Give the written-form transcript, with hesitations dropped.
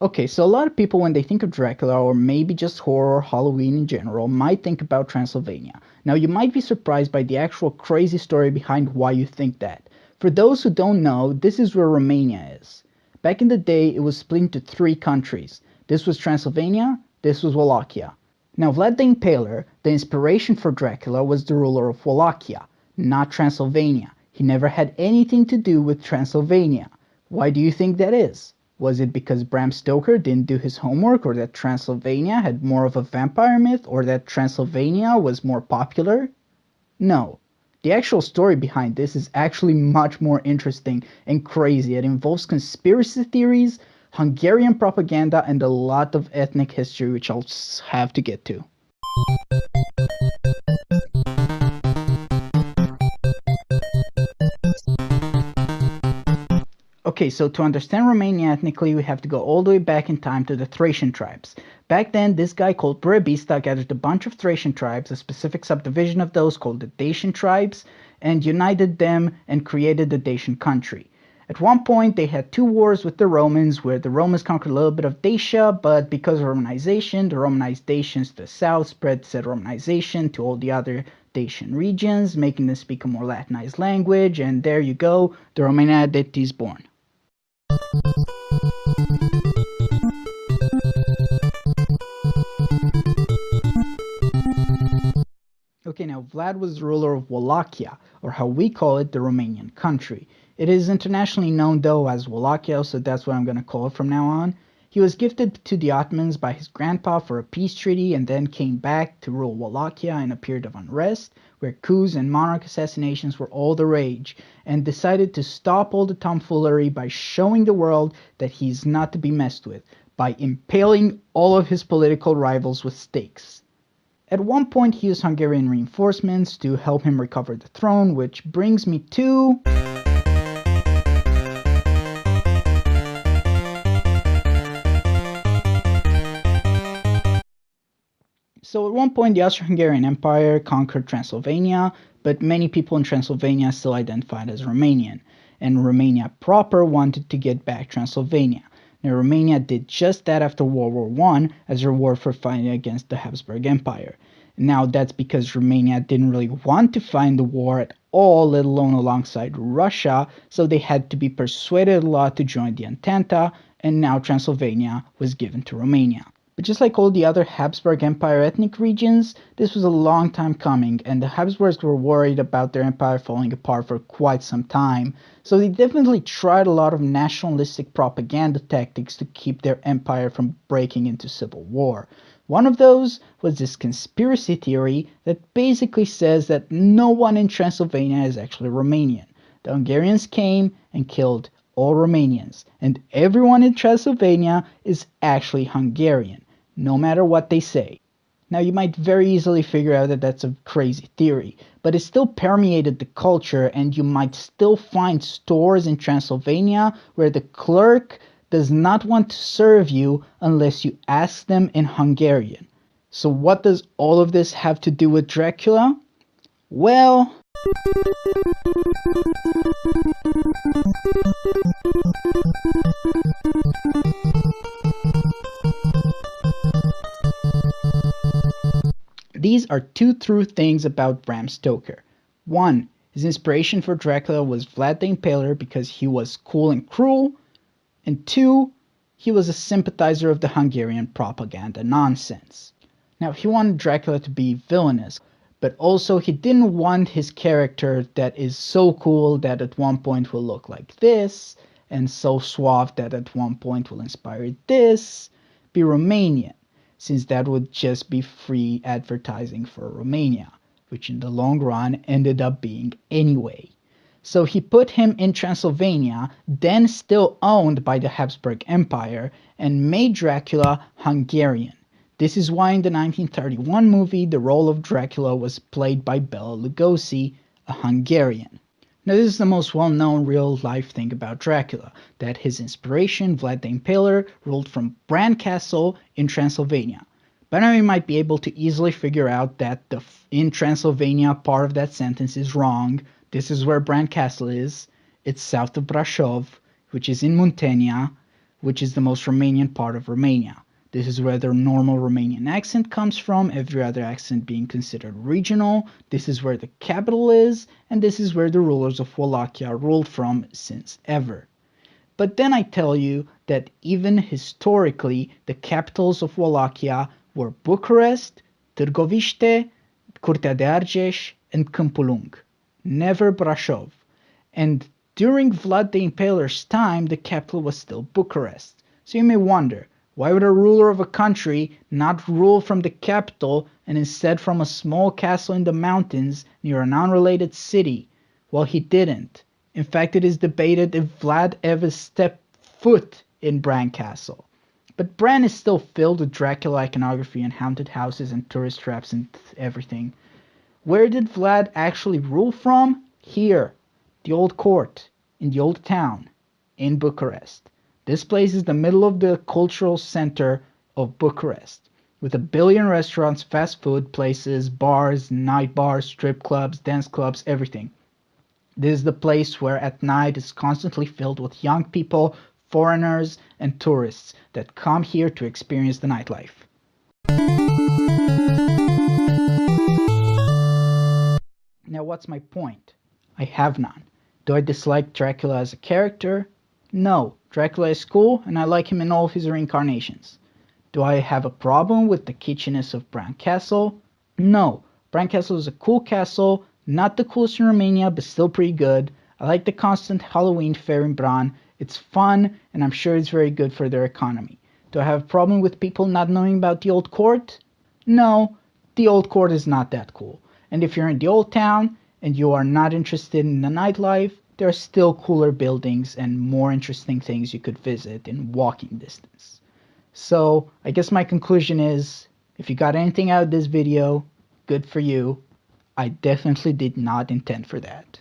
Okay, so a lot of people, when they think of Dracula, or maybe just horror or Halloween in general, might think about Transylvania. Now, you might be surprised by the actual crazy story behind why you think that. For those who don't know, this is where Romania is. Back in the day, it was split into three countries. This was Transylvania, this was Wallachia. Now, Vlad the Impaler, the inspiration for Dracula, was the ruler of Wallachia, not Transylvania. He never had anything to do with Transylvania. Why do you think that is? Was it because Bram Stoker didn't do his homework, or that Transylvania had more of a vampire myth, or that Transylvania was more popular? No. The actual story behind this is actually much more interesting and crazy. It involves conspiracy theories, Hungarian propaganda, and a lot of ethnic history, which I'll have to get to. Okay, so to understand Romania ethnically, we have to go all the way back in time to the Thracian tribes. Back then, this guy called Burebista gathered a bunch of Thracian tribes, a specific subdivision of those called the Dacian tribes, and united them and created the Dacian country. At one point, they had two wars with the Romans, where the Romans conquered a little bit of Dacia, but because of Romanization, the Romanized Dacians to the south spread said Romanization to all the other Dacian regions, making them speak a more Latinized language, and there you go, the Romania identity is born. Okay, now Vlad was ruler of Wallachia, or how we call it, the Romanian country. It is internationally known though as Wallachia, so that's what I'm going to call it from now on. He was gifted to the Ottomans by his grandpa for a peace treaty, and then came back to rule Wallachia in a period of unrest, where coups and monarch assassinations were all the rage, and decided to stop all the tomfoolery by showing the world that he's not to be messed with, by impaling all of his political rivals with stakes. At one point, he used Hungarian reinforcements to help him recover the throne, which brings me to... So at one point, the Austro-Hungarian Empire conquered Transylvania, but many people in Transylvania still identified as Romanian, and Romania proper wanted to get back Transylvania. Now, Romania did just that after World War I as a reward for fighting against the Habsburg Empire. Now, that's because Romania didn't really want to fight the war at all, let alone alongside Russia, so they had to be persuaded a lot to join the Entente, and now Transylvania was given to Romania. But just like all the other Habsburg Empire ethnic regions, this was a long time coming, and the Habsburgs were worried about their empire falling apart for quite some time, so they definitely tried a lot of nationalistic propaganda tactics to keep their empire from breaking into civil war. One of those was this conspiracy theory that basically says that no one in Transylvania is actually Romanian. The Hungarians came and killed all Romanians, and everyone in Transylvania is actually Hungarian, no matter what they say. Now, you might very easily figure out that that's a crazy theory, but it still permeated the culture, and you might still find stores in Transylvania where the clerk does not want to serve you unless you ask them in Hungarian. So what does all of this have to do with Dracula? Well... These are two true things about Bram Stoker. One, his inspiration for Dracula was Vlad the Impaler because he was cool and cruel, and two, he was a sympathizer of the Hungarian propaganda nonsense. Now, he wanted Dracula to be villainous, but also he didn't want his character that is so cool that at one point will look like this, and so suave that at one point will inspire this, be Romanian, since that would just be free advertising for Romania, which in the long run ended up being anyway. So he put him in Transylvania, then still owned by the Habsburg Empire, and made Dracula Hungarian. This is why in the 1931 movie, the role of Dracula was played by Bela Lugosi, a Hungarian. Now, this is the most well-known real-life thing about Dracula, that his inspiration, Vlad the Impaler, ruled from Bran Castle in Transylvania. But now you might be able to easily figure out that the in Transylvania part of that sentence is wrong. This is where Bran Castle is. It's south of Brasov, which is in Muntenia. which is the most Romanian part of Romania. This is where the normal Romanian accent comes from, every other accent being considered regional. This is where the capital is, and this is where the rulers of Wallachia ruled from since ever. But then I tell you that even historically, the capitals of Wallachia were Bucharest, Târgoviște, Curtea de Argeș, and Câmpul Lung, never Brașov. And during Vlad the Impaler's time, the capital was still Bucharest. So you may wonder, why would a ruler of a country not rule from the capital and instead from a small castle in the mountains near an unrelated city? Well, he didn't. In fact, it is debated if Vlad ever stepped foot in Bran Castle. But Bran is still filled with Dracula iconography and haunted houses and tourist traps and everything. Where did Vlad actually rule from? Here, the old court, in the old town, in Bucharest. This place is the middle of the cultural center of Bucharest, with a billion restaurants, fast food places, bars, night bars, strip clubs, dance clubs, everything. This is the place where at night is constantly filled with young people, foreigners, and tourists that come here to experience the nightlife. Now, what's my point? I have none. Do I dislike Dracula as a character? No. Dracula is cool, and I like him in all of his reincarnations. Do I have a problem with the kitschiness of Bran Castle? No. Bran Castle is a cool castle, not the coolest in Romania, but still pretty good. I like the constant Halloween fair in Bran. It's fun, and I'm sure it's very good for their economy. Do I have a problem with people not knowing about the old court? No. The old court is not that cool. And if you're in the old town and you are not interested in the nightlife, there are still cooler buildings and more interesting things you could visit in walking distance. So I guess my conclusion is, if you got anything out of this video, good for you. I definitely did not intend for that.